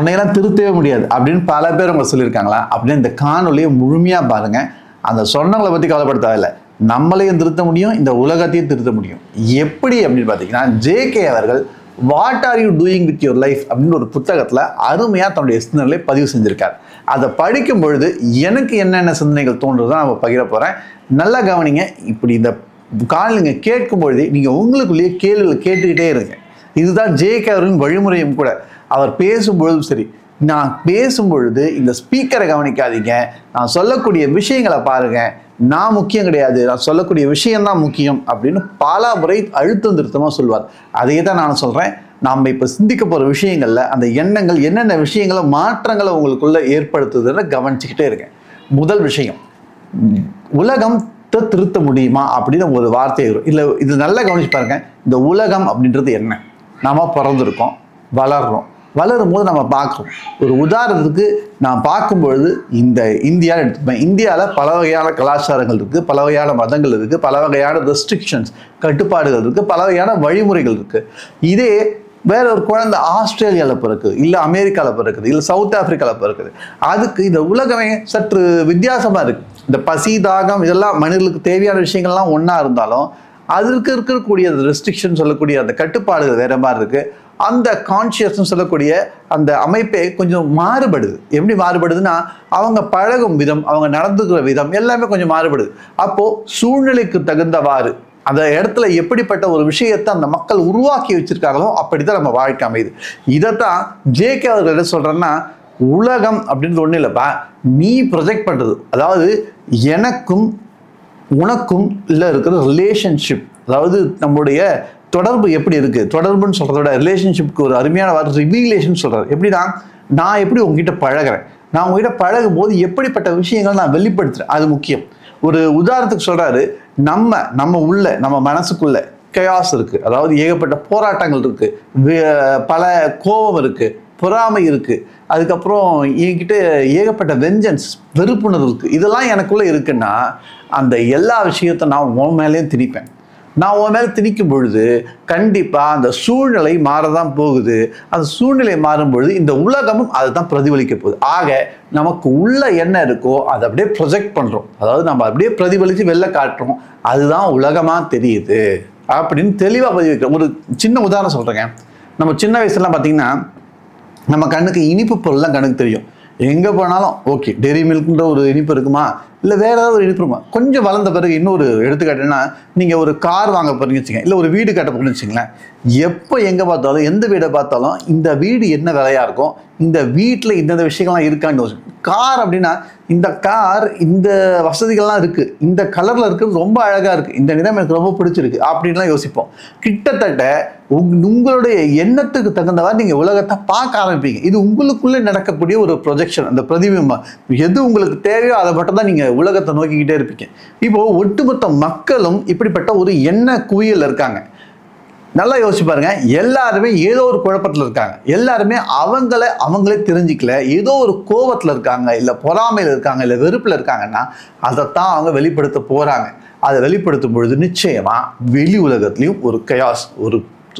உன்னையெல்லாம் திருத்தவே முடியாது அப்படின்னு பல பேர் அவங்க சொல்லியிருக்காங்களா அப்படின்னு இந்த காணொலியை முழுமையா பாருங்க. அந்த சொன்னவங்களை பத்தி கவலைப்பட தேவையில்லை, நம்மளையும் திருத்த முடியும், இந்த உலகத்தையும் திருத்த முடியும். எப்படி அப்படின்னு பார்த்தீங்கன்னா, ஜேகே அவர்கள் what are you doing with your life அப்படின்னு ஒரு புத்தகத்தில் அருமையாக தன்னுடைய சிந்தனைகளை பதிவு செஞ்சிருக்கார். அதை படிக்கும் பொழுது எனக்கு என்னென்ன சிந்தனைகள் தோன்றுதான் நான் பகிர போகிறேன். நல்லா கவனிங்க. இப்படி இந்த காணொலிங்க கேட்கும் பொழுது நீங்கள் உங்களுக்குள்ளேயே கேள்விகளை கேட்டுக்கிட்டே இருங்க. இதுதான் ஜேகே அவர்களின் வழிமுறையும் கூட. அவர் பேசும்பொழுதும் சரி, நான் பேசும்பொழுது இந்த ஸ்பீக்கரை கவனிக்காதீங்க, நான் சொல்லக்கூடிய விஷயங்களை பாருங்க, நான் முக்கியம் கிடையாது, நான் சொல்லக்கூடிய விஷயம்தான் முக்கியம் அப்படின்னு பல முறை அழுத்தம் திருத்தமாக சொல்வார். அதையே தான் நான் சொல்கிறேன். நாம் இப்போ சிந்திக்க போகிற விஷயங்களில் அந்த எண்ணங்கள் என்னென்ன விஷயங்களை மாற்றங்களை உங்களுக்குள்ள ஏற்படுத்துதுன்னு கவனிச்சுக்கிட்டே இருக்கேன். முதல் விஷயம், உலகம் திருத்த முடியுமா அப்படின்னு ஒரு வார்த்தை வரும். இல்லை, இது நல்லா கவனிச்சு பாருங்க. இந்த உலகம் அப்படின்றது என்ன? நாம பிறந்திருக்கோம், வளர்றோம், வளரும் போது நம்ம பார்க்குறோம். ஒரு உதாரணத்துக்கு நான் பார்க்கும்பொழுது இந்த இந்தியாவில் எடுத்துப்பேன். இந்தியாவில் பல வகையான கலாச்சாரங்கள் இருக்குது, பல வகையான மதங்கள் இருக்குது, பல வகையான ரெஸ்ட்ரிக்ஷன்ஸ் கட்டுப்பாடுகள் இருக்குது, பல வகையான வழிமுறைகள் இருக்குது. இதே வேற ஒரு குழந்தை ஆஸ்திரேலியாவில் பிறக்குது, இல்லை அமெரிக்காவில் பிறக்குது, இல்லை சவுத் ஆப்பிரிக்காவில் பிறக்குது. அதுக்கு இந்த உலகமே சற்று வித்தியாசமாக இருக்குது. இந்த பசி, தாகம் இதெல்லாம் மனிதர்களுக்கு தேவையான விஷயங்கள்லாம் ஒன்றா இருந்தாலும் அதற்கு இருக்கக்கூடிய அந்த ரெஸ்ட்ரிக்ஷன் சொல்லக்கூடிய அந்த கட்டுப்பாடுகள் வேற மாதிரி இருக்கு. அந்த கான்சியஸ்னு சொல்லக்கூடிய அந்த அமைப்பே கொஞ்சம் மாறுபடுது. எப்படி மாறுபடுதுன்னா, அவங்க பழகும் விதம், அவங்க நடந்துக்கிற விதம் எல்லாமே கொஞ்சம் மாறுபடுது. அப்போ சூழ்நிலைக்கு தகுந்தவாறு அந்த இடத்துல எப்படிப்பட்ட ஒரு விஷயத்தை அந்த மக்கள் உருவாக்கி வச்சிருக்காங்களோ அப்படித்தான் நம்ம வாழ்க்கை அமையுது. இதைத்தான் ஜேகே அவர்கள் என்ன சொல்றேன்னா, உலகம் அப்படின்றது ஒன்றும் இல்லைப்பா, நீ ப்ரொஜெக்ட் பண்றது. அதாவது எனக்கும் உனக்கும் இல்லை இருக்கிற ரிலேஷன்ஷிப், அதாவது நம்முடைய தொடர்பு எப்படி இருக்கு, தொடர்புன்னு சொல்றத விட ரிலேஷன்ஷிப்க்கு ஒரு அருமையான வார்த்தை ரிவீலேஷன் சொல்றாரு. எப்படின்னா, நான் எப்படி உங்ககிட்ட பழகிறேன், நான் உங்ககிட்ட பழகும் போது எப்படிப்பட்ட விஷயங்கள் நான் வெளிப்படுத்துறேன், அது முக்கியம். ஒரு உதாரணத்துக்கு சொல்றாரு, நம்ம உள்ள நம்ம மனசுக்குள்ள கயாஸ் இருக்கு, அதாவது ஏகப்பட்ட போராட்டங்கள் இருக்கு, பல கோபம் இருக்கு, பொறாமை இருக்கு, அதுக்கப்புறம் என்கிட்ட ஏகப்பட்ட வெஞ்சன்ஸ், வெறுப்புணர்வு இருக்கு. இதெல்லாம் எனக்குள்ள இருக்குன்னா அந்த எல்லா விஷயத்தை நான் உன் மேலேயும் திணிப்பேன். நான் உன் மேலே திணிக்கும் பொழுது கண்டிப்பாக அந்த சூழ்நிலை மாறதான் போகுது. அந்த சூழ்நிலை மாறும் பொழுது இந்த உலகமும் அதை தான் பிரதிபலிக்க போகுது. ஆக நமக்கு உள்ள என்ன இருக்கோ அதை அப்படியே ப்ரொஜெக்ட் பண்ணுறோம், அதாவது நம்ம அப்படியே பிரதிபலித்து வெளில காட்டுறோம், அதுதான் உலகமாக தெரியுது அப்படின்னு தெளிவாக பதிவு வைக்கிறோம். ஒரு சின்ன உதாரணம் சொல்கிறேங்க. நம்ம சின்ன வயசுலாம் பார்த்தீங்கன்னா நம்ம கண்ணுக்கு இனிப்பு பொருள்லாம் கண்ணுக்கு தெரியும். எங்கே போனாலும் ஓகே, டெய்ரி மில்க்ன்ற ஒரு இனிப்பு இருக்குமா, இல்லை வேற ஏதாவது ஒரு இனிப்பு இருக்குமா. கொஞ்சம் வளர்ந்த பிறகு இன்னொரு எடுத்துக்காட்டுன்னா, நீங்கள் ஒரு கார் வாங்க போறீங்கன்னு வச்சுக்கோங்க, இல்லை ஒரு வீடு கட்ட போறீங்கன்னு வச்சுங்களேன், எப்போ எங்கே பார்த்தாலும் எந்த வீடை பார்த்தாலும் இந்த வீடு என்ன விலையா இருக்கும், இந்த வீட்டில் இந்த விஷயங்கள்லாம் இருக்கான்னு யோசிக்கும். கார் அப்படின்னா இந்த கார் இந்த வசதிகள்லாம் இருக்குது, இந்த கலரில் இருக்கிறது ரொம்ப அழகாக இருக்குது, இந்த நிறம் எனக்கு ரொம்ப பிடிச்சிருக்கு அப்படின்லாம் யோசிப்போம். கிட்டத்தட்ட உங்களுடைய எண்ணத்துக்கு தகுந்தவாறு நீங்கள் உலகத்தை பார்க்க ஆரம்பிப்பீங்க. இது உங்களுக்குள்ளே நடக்கக்கூடிய ஒரு ப்ரொஜெக்ஷன், அந்த பிரதிபிம்பம். எது உங்களுக்கு தேவையோ அதை மட்டும் தான் நீங்கள் உலகத்தை நோக்கிக்கிட்டே இருப்பீங்க. இப்போ ஒட்டுமொத்த மக்களும் இப்படிப்பட்ட ஒரு எண்ண குவியல் இருக்காங்க. நல்லா யோசிச்சு பாருங்க. எல்லாருமே ஏதோ ஒரு குழப்பத்தில் இருக்காங்க, எல்லாருமே அவங்களே தெரிஞ்சிக்கல, ஏதோ ஒரு கோபத்தில் இருக்காங்க, இல்லை பொறாமையில் இருக்காங்க, இல்லை வெறுப்பில் இருக்காங்கன்னா அதைத்தான் அவங்க வெளிப்படுத்த போறாங்க. அதை வெளிப்படுத்தும் பொழுது நிச்சயமா வெளி உலகத்திலையும் ஒரு கயாஸ்,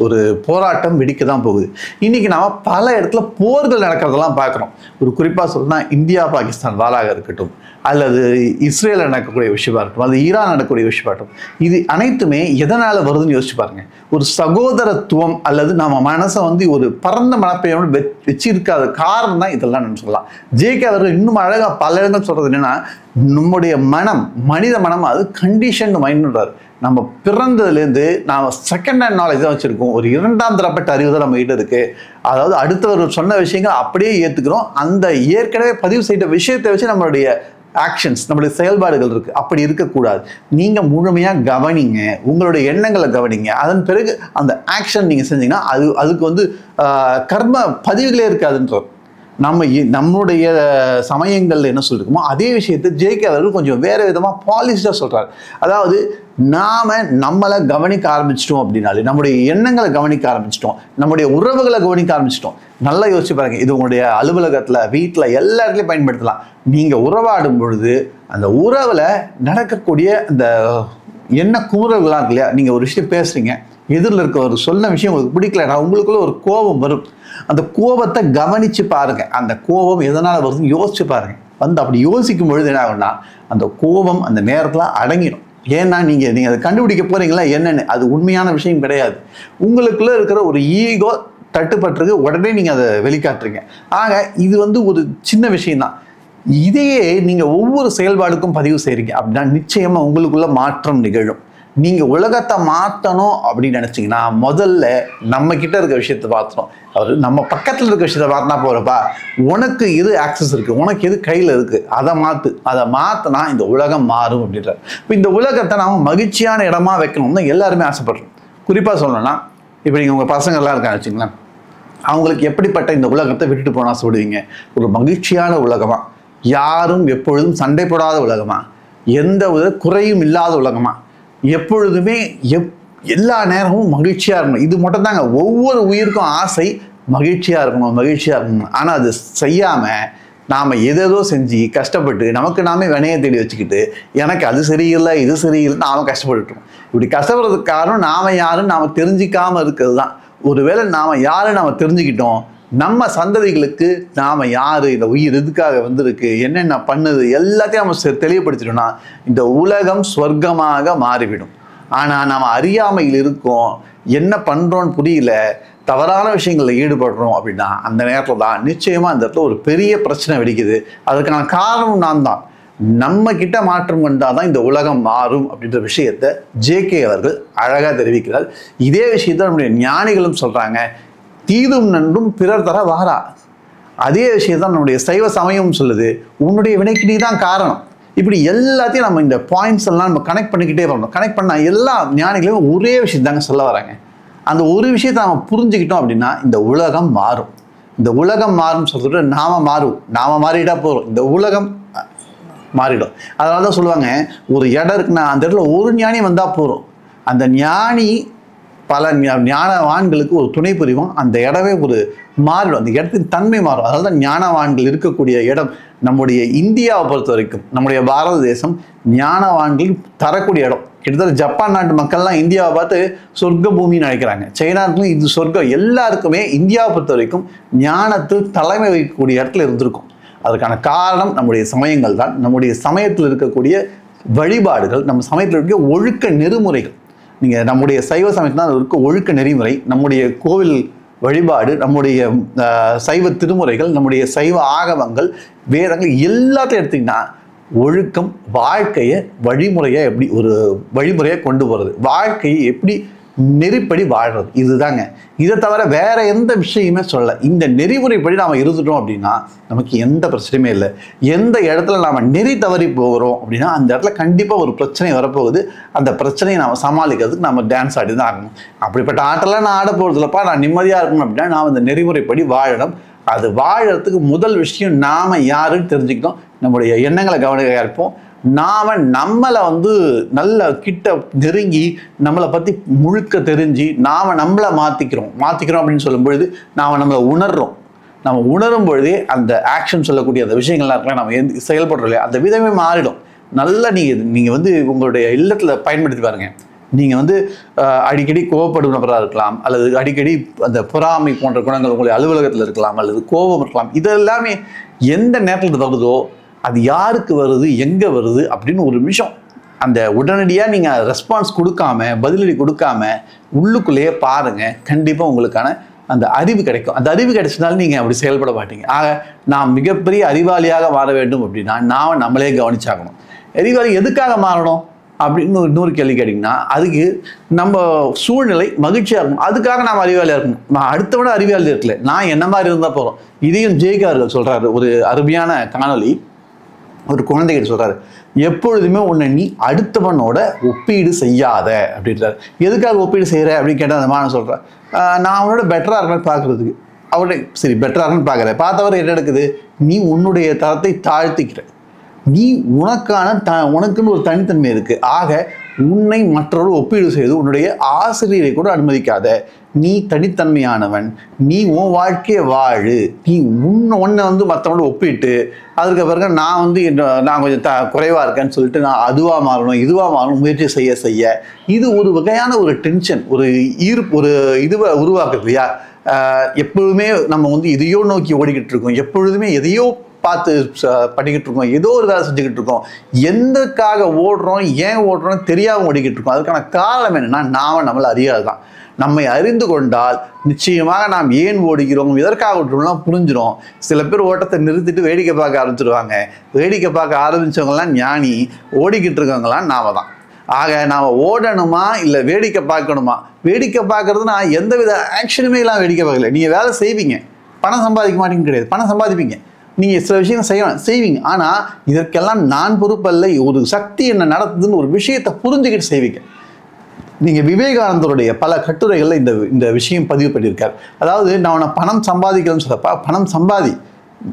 ஒரு போராட்டம் வெடிக்க தான் போகுது. இன்னைக்கு நாம பல இடத்துல போர்கள் நடக்கிறதெல்லாம் பார்க்குறோம். ஒரு குறிப்பாக சொல்லணும்னா இந்தியா பாகிஸ்தான் வாராக இருக்கட்டும், அல்லது இஸ்ரேல நடக்கக்கூடிய விஷயமா இருக்கட்டும், அல்லது ஈரான் நடக்கக்கூடிய விஷயமா இருக்கட்டும், இது அனைத்துமே எதனால வருதுன்னு யோசிச்சு பாருங்க. ஒரு சகோதரத்துவம் அல்லது நம்ம மனசை ஒரு பரந்த மனப்பையோடு வச்சிருக்காத காரணம் தான் இதெல்லாம் நம்ம சொல்லலாம். ஜேகே அவர்கள் இன்னும் அழகா பல இடங்கள் சொல்றது என்னன்னா, நம்முடைய மனம், மனித மனம் அது கண்டிஷன் மைண்ட்ன்றார். நம்ம பிறந்ததுலேருந்து நாம் செகண்ட் ஹேண்ட் நாலேஜ் தான் வச்சுருக்கோம். ஒரு இரண்டாம் தரப்பட்ட அறிவு தான் நம்ம கிட்ட இருக்கு. அதாவது அடுத்தவர்கள் சொன்ன விஷயங்கள் அப்படியே ஏற்றுக்கிறோம். அந்த ஏற்கனவே பதிவு செய்த விஷயத்தை வச்சு நம்மளுடைய ஆக்ஷன்ஸ், நம்மளுடைய செயல்பாடுகள் இருக்கு. அப்படி இருக்கக்கூடாது. நீங்க முழுமையா கவனிங்க, உங்களுடைய எண்ணங்களை கவனிங்க. அதன் பிறகு அந்த ஆக்ஷன் நீங்க செஞ்சீங்கன்னா அதுக்கு கர்ம பதிவுகளே இருக்காதுன்றோம். நம்முடைய சமயங்கள்ல என்ன சொல்லிருக்கோமோ அதே விஷயத்தை ஜேகே அவர்கள் கொஞ்சம் வேற விதமா பாலிஷ்டா சொல்றாரு. அதாவது நம்மளை கவனிக்க ஆரம்பிச்சிட்டோம் அப்படின்னாலே, நம்முடைய எண்ணங்களை கவனிக்க ஆரம்பிச்சிட்டோம், நம்முடைய உறவுகளை கவனிக்க ஆரம்பிச்சிட்டோம். நல்லா யோசிச்சு பாருங்க. இது உங்களுடைய அலுவலகத்துல, வீட்டுல, எல்லா இடத்துலையும் பயன்படுத்தலாம். நீங்க உறவாடும் பொழுது அந்த உறவுல நடக்கக்கூடிய அந்த என்ன குமுறல்கள்லாம் இருக்கு இல்லையா, நீங்க ஒரு விஷயம் பேசுறீங்க, எதிரில் இருக்கவர் சொன்ன விஷயம் உங்களுக்கு பிடிக்கலன்னா உங்களுக்குள்ள ஒரு கோபம் வரும். அந்த கோபத்தை கவனித்து பாருங்க. அந்த கோபம் எதனால் வருதுன்னு யோசிச்சு பாருங்க. அப்படி யோசிக்கும் பொழுது என்ன ஆகும்னா அந்த கோபம் அந்த நேரத்தில் அடங்கிடும். ஏன்னா நீங்கள் அதை கண்டுபிடிக்க போறீங்களா என்னன்னு, அது உண்மையான விஷயம் கிடையாது. உங்களுக்குள்ள இருக்கிற ஒரு ஈகோ தட்டுப்பட்டிருக்கு, உடனே நீங்கள் அதை வெளிக்காட்டுறீங்க. ஆக இது ஒரு சின்ன விஷயம்தான். இதையே நீங்கள் ஒவ்வொரு செயல்பாடுக்கும் பதிவு செய்கிறீங்க அப்படின்னா நிச்சயமாக உங்களுக்குள்ள மாற்றம் நிகழும். நீங்கள் உலகத்தை மாற்றணும் அப்படின்னு நினச்சிங்கன்னா முதல்ல நம்ம கிட்ட இருக்க விஷயத்தை பார்த்துரும். நம்ம பக்கத்தில் இருக்க விஷயத்தை பார்த்தா போகிறப்பா, உனக்கு எது ஆக்சஸ் இருக்குது, உனக்கு எது கையில் இருக்குது, அதை மாற்றினா இந்த உலகம் மாறும் அப்படின்றார். இப்போ இந்த உலகத்தை நாம் மகிழ்ச்சியான இடமா வைக்கணும்னு எல்லாருமே ஆசைப்படுறோம். குறிப்பாக சொல்லணும்னா இப்போ நீங்கள் உங்கள் பசங்கள்லாம் இருக்கான்னு வச்சுங்களேன், அவங்களுக்கு எப்படிப்பட்ட இந்த உலகத்தை விட்டுட்டு போனால் சொல்லுவீங்க? ஒரு மகிழ்ச்சியான உலகமா, யாரும் எப்பொழுதும் சண்டை போடாத உலகமா, எந்த ஒரு குறையும் இல்லாத உலகமா, எப்பொழுதுமே எல்லா நேரமும் மகிழ்ச்சியாக இருக்கணும். இது மட்டும் தாங்க ஒவ்வொரு உயிருக்கும் ஆசை, மகிழ்ச்சியாக இருக்கணும். ஆனால் அது செய்யாமல் நாம் எதேதோ செஞ்சு கஷ்டப்பட்டு நமக்கு நாமே வினையை தேடி வச்சுக்கிட்டு எனக்கு அது சரியில்லை இது சரியில்லை நாம் கஷ்டப்பட்டுட்டோம். இப்படி கஷ்டப்படுறதுக்கு காரணம் நாம் யாருன்னு நாம் தெரிஞ்சிக்காமல் இருக்கிறது தான். ஒருவேளை நாம் யாருன்னு நாம் தெரிஞ்சுக்கிட்டோம், நம்ம சந்ததிகளுக்கு நாம் யார், இந்த உயிர் எதுக்காக வந்திருக்கு, என்னென்ன பண்ணுது எல்லாத்தையும் நம்ம தெளிவுபடுத்திட்டோம்னா இந்த உலகம் சொர்க்கமாக மாறிவிடும். ஆனால் நாம் அறியாமையில் இருக்கோம், என்ன பண்ணுறோன்னு புரியல, தவறான விஷயங்களில் ஈடுபடுறோம் அப்படின்னா அந்த நேரத்தில் தான் நிச்சயமாக அந்த இடத்துல ஒரு பெரிய பிரச்சனை வெடிக்குது. அதுக்கான காரணம் நான் தான். நம்ம கிட்ட மாற்றம் கொண்டால் தான் இந்த உலகம் மாறும் அப்படின்ற விஷயத்தை ஜேகே அவர்கள் அழகாக தெரிவிக்கிறார். இதே விஷயத்தை நம்முடைய ஞானிகளும் சொல்கிறாங்க. தீதும் நன்றும் பிறர் தர வாரா. அதே விஷயத்தான் நம்முடைய சைவ சமயம் சொல்லுது, உன்னுடைய வினைக்கு நீ தான் காரணம். இப்படி எல்லாத்தையும் நம்ம இந்த பாயிண்ட்ஸ் எல்லாம் நம்ம கனெக்ட் பண்ணிக்கிட்டே வரணும். கனெக்ட் பண்ணால் எல்லா ஞானிகளையும் ஒரே விஷயம் தாங்க சொல்ல வராங்க. அந்த ஒரு விஷயத்தை நம்ம புரிஞ்சுக்கிட்டோம் அப்படின்னா இந்த உலகம் மாறும். இந்த உலகம் மாறும் சொல்லிட்டு நாம மாறிட்டா போகிறோம், இந்த உலகம் மாறிடும். அதனால தான் சொல்லுவாங்க, ஒரு இடம் இருக்குன்னா அந்த இடத்துல ஒரு ஞானி வந்தால் போகிறோம். அந்த ஞானி பல ஞானவான்களுக்கு ஒரு துணை புரிவோம், அந்த இடமே மாறிடும், அந்த இடத்தின் தன்மை மாறும். அதனால தான் ஞானவான்கள் இருக்கக்கூடிய இடம் நம்முடைய இந்தியாவை பொறுத்த வரைக்கும், நம்முடைய பாரத தேசம் ஞானவான்கள் தரக்கூடிய இடம். கிட்டத்தட்ட ஜப்பான் நாட்டு மக்கள்லாம் இந்தியாவை பார்த்து சொர்க்க பூமின்னு நினைக்கிறாங்க. சைனாவுக்கும் இது சொர்க்கம். எல்லாருக்குமே இந்தியாவை பொறுத்த வரைக்கும் ஞானத்தில் தலைமை வைக்கக்கூடிய இடத்துல இருந்திருக்கும். அதுக்கான காரணம் நம்முடைய சமயங்கள் தான். நம்முடைய சமயத்தில் இருக்கக்கூடிய வழிபாடுகள், நம்ம சமயத்தில் இருக்க ஒழுக்க நெறிமுறைகள். நீங்கள் நம்முடைய சைவ சமயத்தில் தான் இருக்க ஒழுக்க நெறிமுறை, நம்முடைய கோவில் வழிபாடு, நம்முடைய சைவ திருமுறைகள், நம்முடைய சைவ ஆகமங்கள், வேதங்கள் எல்லாத்தையும் எடுத்திங்கன்னா ஒழுக்கம் வாழ்க்கையை வழிமுறையை எப்படி ஒரு வழிமுறையை கொண்டு போகிறது, வாழ்க்கையை எப்படி நெறிப்படி வாழ்றது, இதுதாங்க. இதை தவிர வேற எந்த விஷயமே சொல்ல. இந்த நெறிமுறைப்படி நாம் இருந்துட்டோம் அப்படின்னா நமக்கு எந்த பிரச்சனையுமே இல்லை. எந்த இடத்துல நாம் நெறி தவறி போகிறோம் அப்படின்னா அந்த இடத்துல கண்டிப்பாக ஒரு பிரச்சனை வரப்போகுது. அந்த பிரச்சனையை நாம் சமாளிக்கிறதுக்கு நம்ம டான்ஸ் ஆடி தான் ஆகணும். அப்படிப்பட்ட ஆட்டெல்லாம் நான் ஆட போகிறதுலப்பா, நான் நிம்மதியாக இருக்கணும் அப்படின்னா நாம் இந்த நெறிமுறைப்படி வாழணும். அது வாழறதுக்கு முதல் விஷயம் நாம் யாருன்னு தெரிஞ்சுக்கிட்டோம், நம்முடைய எண்ணங்களை கவனிக்க இருப்போம். நாம் நம்மளை நல்ல கிட்ட நெருங்கி நம்மளை பற்றி முழுக்க தெரிஞ்சு நம்மளை மாற்றிக்கிறோம் அப்படின்னு சொல்லும் பொழுது நம்மளை உணர்றோம். நம்ம உணரும் பொழுதே அந்த ஆக்ஷன் சொல்லக்கூடிய அந்த விஷயங்கள்லாம் இருக்கலாம், நம்ம செயல்படுறோம் இல்லையா, அந்த விதமே மாறிடும். நல்லா நீங்கள் உங்களுடைய இல்லத்தில் பயன்படுத்தி பாருங்கள். நீங்கள் அடிக்கடி கோபப்படும் நபராக இருக்கலாம், அல்லது அடிக்கடி அந்த பொறாமை போன்ற குணங்கள் உங்களுடைய அலுவலகத்தில் இருக்கலாம், அல்லது கோபம் இருக்கலாம். இதெல்லாமே எந்த நேரத்தில் வருதோ அது யாருக்கு வருது, எங்கே வருது அப்படின்னு ஒரு நிமிஷம் அந்த உடனடியாக நீங்கள் ரெஸ்பான்ஸ் கொடுக்காம, பதிலடி கொடுக்காம உள்ளுக்குள்ளேயே பாருங்கள். கண்டிப்பாக உங்களுக்கான அந்த அறிவு கிடைக்கும். அந்த அறிவு கிடைச்சதுனால நீங்கள் அப்படி செயல்பட மாட்டீங்க. ஆக நாம் மிகப்பெரிய அறிவாளியாக மாற வேண்டும் அப்படின்னா நம்மளே கவனிச்சாகணும். அறிவாளி எதுக்காக மாறணும் அப்படின்னு இன்னொரு கேள்வி கேட்டிங்கன்னா, அதுக்கு நம்ம சூழ்நிலை மகிழ்ச்சியாக இருக்கணும், அதுக்காக நாம் அறிவாளியாக இருக்கணும். நான் அடுத்தவன அறிவாளி இருக்கல, நான் என்ன மாதிரி இருந்தால் போகிறோம். இதையும் ஜெய்கார்கள் சொல்கிறாரு. ஒரு அருமையான காணொலி, ஒரு குழந்தைகிட்ட சொல்கிறாரு, எப்பொழுதுமே உன்னை நீ அடுத்தவனோட ஒப்பீடு செய்யாத அப்படின்றாரு. எதுக்காக ஒப்பீடு செய்கிற அப்படின்னு கேட்டால் அந்த மாணவன் சொல்கிறேன், நான் அவனோட பெட்டராக இருக்கேன்னு பார்க்குறதுக்கு. அவருடைய சரி பெட்டராக இருக்குன்னு பார்க்குறேன், பார்த்தவரை என்ன நடக்குது, நீ உன்னுடைய தரத்தை தாழ்த்திக்கிற, நீ உனக்குன்னு ஒரு தனித்தன்மை இருக்குது. ஆக உன்னை மற்றவர்கள் ஒப்பீடு செய்து உன்னுடைய ஆசிரியரை கூட அனுமதிக்காத. நீ தனித்தன்மையானவன், நீ உன் வாழ்க்கையை வாழு. நீ ஒன்றை மற்றவங்களோட ஒப்பிட்டு அதுக்கு பிறகு நான் கொஞ்சம் குறைவாக இருக்கேன்னு சொல்லிட்டு நான் அதுவாக மாறணும் இதுவாக மாறணும் முயற்சி செய்ய இது ஒரு வகையான ஒரு டென்ஷன், ஒரு ஈர்ப்பு, ஒரு இதுவை உருவாக்குது இல்லையா? எப்பொழுதுமே நம்ம இதையோ நோக்கி ஓடிக்கிட்டு இருக்கோம், எப்பொழுதுமே எதையோ பார்த்து பண்ணிக்கிட்டு இருக்கோம், ஏதோ ஒரு வேலை செஞ்சுக்கிட்டு இருக்கோம். எந்தக்காக ஓடுறோம், ஏன் ஓடுறோம் தெரியாமல் ஓடிக்கிட்டு இருக்கோம். அதுக்கான காரணம் என்னன்னா நம்மளை அறியாதுதான். நம்மை அறிந்து கொண்டால் நிச்சயமாக நாம் ஏன் ஓடுகிறோம், எதற்காக ஓடுறோம்லாம் புரிஞ்சிடும். சில பேர் ஓட்டத்தை நிறுத்திட்டு வேடிக்கை பார்க்க ஆரம்பிச்சிருவாங்க. வேடிக்கை பார்க்க ஆரம்பித்தவங்களாம் ஞானி, ஓடிக்கிட்டு இருக்கவங்களாம் நாம தான். ஆக நாம் ஓடணுமா இல்லை வேடிக்கை பார்க்கணுமா? வேடிக்கை பார்க்கறதுனா எந்தவித ஆக்ஷனுமே எல்லாம் வேடிக்கை பார்க்கல. நீங்கள் வேலை செய்வீங்க, பணம் சம்பாதிக்க மாட்டேங்க கிடையாது, பணம் சம்பாதிப்பீங்க, நீங்கள் சில விஷயங்கள் செய்வீங்க. ஆனால் இதற்கெல்லாம் நான் பொறுப்பல்ல, ஒரு சக்தி என்ன நடத்துதுன்னு ஒரு விஷயத்தை புரிஞ்சுக்கிட்டு செய்வீங்க. நீங்கள் விவேகானந்தருடைய பல கட்டுரைகளில் இந்த விஷயம் பதிவு பண்ணியிருக்கார். அதாவது நான் பணம் சம்பாதிக்கணும்னு சொல்லப்பா, பணம் சம்பாதி,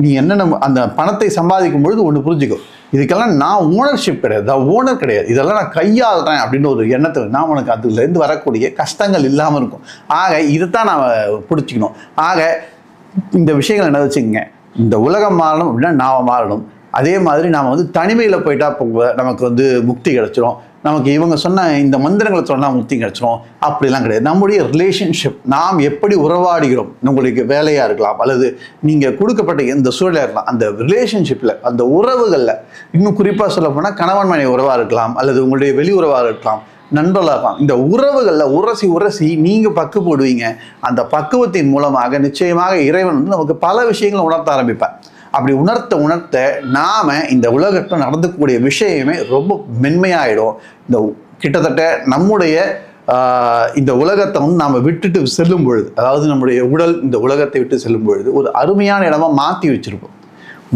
நீ என்னென்ன அந்த பணத்தை சம்பாதிக்கும் பொழுது ஒன்று புரிஞ்சுக்கும், இதுக்கெல்லாம் நான் ஓனர்ஷிப் கிடையாது, ஓனர் கிடையாது, இதெல்லாம் நான் கையாளுறேன் அப்படின்னு ஒரு எண்ணத்தில் நான் உனக்கு அதுலேருந்து வரக்கூடிய கஷ்டங்கள் இல்லாமல் இருக்கும். ஆக இதைத்தான் நான் பிடிச்சிக்கணும். ஆக இந்த விஷயங்கள் என்ன வச்சுக்கோங்க, இந்த உலகம் மாறணும் அப்படின்னா நாம் மாறணும். அதே மாதிரி நாம் தனிமையில் போயிட்டா நமக்கு முக்தி கிடைச்சிரும், நமக்கு இவங்க சொன்ன இந்த மந்திரங்களை சொன்னால் முக்தி கிடைச்சிரும், அப்படிலாம் கிடையாது. நம்முடைய ரிலேஷன்ஷிப், நாம் எப்படி உறவாடுகிறோம், உங்களுக்கு வேலையாக இருக்கலாம் அல்லது நீங்கள் கொடுக்கப்பட்ட எந்த சூழலாக இருக்கலாம், அந்த ரிலேஷன்ஷிப்பில், அந்த உறவுகளில், இன்னும் குறிப்பாக சொல்ல போனால் கணவன் மனைவி உறவாக இருக்கலாம் அல்லது உங்களுடைய வெளி உறவாக இருக்கலாம், நண்பர்களாக இருக்கலாம். இந்த உறவுகளில் உரசி நீங்கள் பக்குவப்படுவீங்க. அந்த பக்குவத்தின் மூலமாக நிச்சயமாக இறைவன் நமக்கு பல விஷயங்களை உணர்த்த ஆரம்பிப்பார். அப்படி உணர்த்த நாம் இந்த உலகத்தில் நடந்துக்கூடிய விஷயமே ரொம்ப மென்மையாயிடும். இந்த கிட்டத்தட்ட நம்முடைய இந்த உலகத்தை நாம் விட்டுட்டு செல்லும் பொழுது, அதாவது நம்முடைய உடல் இந்த உலகத்தை விட்டு செல்லும் பொழுது ஒரு அருமையான இடமா மாற்றி வச்சுருப்போம்.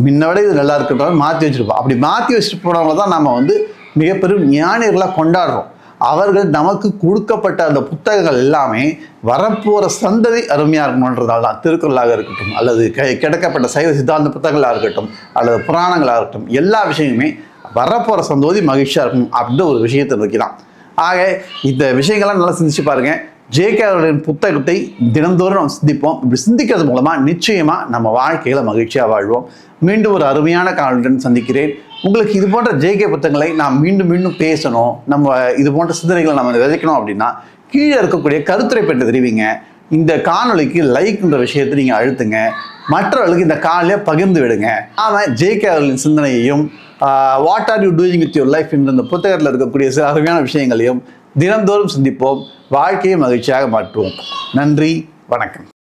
முன்ன விட இது நல்லா இருக்குன்றத மாற்றி வச்சுருப்போம். அப்படி மாற்றி வச்சுட்டு போனவங்க தான் நம்ம மிகப்பெரும் ஞானிகளாக கொண்டாடுறோம். அவர்கள் நமக்கு கொடுக்கப்பட்ட அந்த புத்தகங்கள் எல்லாமே வரப்போகிற சந்ததி அருமையாக இருக்கணுன்றதால தான். திருக்குறளாக இருக்கட்டும் அல்லது கிடைக்கப்பட்ட சைவ சித்தாந்த புத்தகங்களாக இருக்கட்டும் அல்லது புராணங்களாக இருக்கட்டும், எல்லா விஷயங்களுமே வரப்போகிற சந்ததி மகிழ்ச்சியாக இருக்கணும் அப்படின்ற ஒரு விஷயத்தை நோக்கி தான். ஆக இந்த விஷயங்கள்லாம் நல்லா சிந்திச்சு பாருங்கள். ஜே.கே. அவர்களின் புத்தகத்தை தினந்தோறும் நாம் சிந்திப்போம். இப்படி சிந்திக்கிறது மூலமாக நிச்சயமாக நம்ம வாழ்க்கையில் மகிழ்ச்சியாக வாழ்வோம். மீண்டும் ஒரு அருமையான காணொளியுடன் சந்திக்கிறேன். உங்களுக்கு இது போன்ற ஜே.கே. புத்தகங்களை நாம் மீண்டும் பேசணும், நம்ம இது போன்ற சிந்தனைகளை நம்ம விதைக்கணும் அப்படின்னா கீழே இருக்கக்கூடிய கருத்துரை பெற்று தெரிவிங்க. இந்த காணொளிக்கு லைக்ன்ற விஷயத்தை நீங்கள் அழுத்துங்க, மற்றவர்களுக்கு இந்த காணொலியை பகிர்ந்து விடுங்க. அவன் ஜே.கே. அவர்களின் சிந்தனையையும் what are you doing with your life என்ற இந்த புத்தகத்தில் இருக்கக்கூடிய சில அருமையான விஷயங்களையும் தினந்தோறும் சிந்திப்போம். வாழ்க்கையை மகிழ்ச்சியாக மாற்றுவோம். நன்றி, வணக்கம்.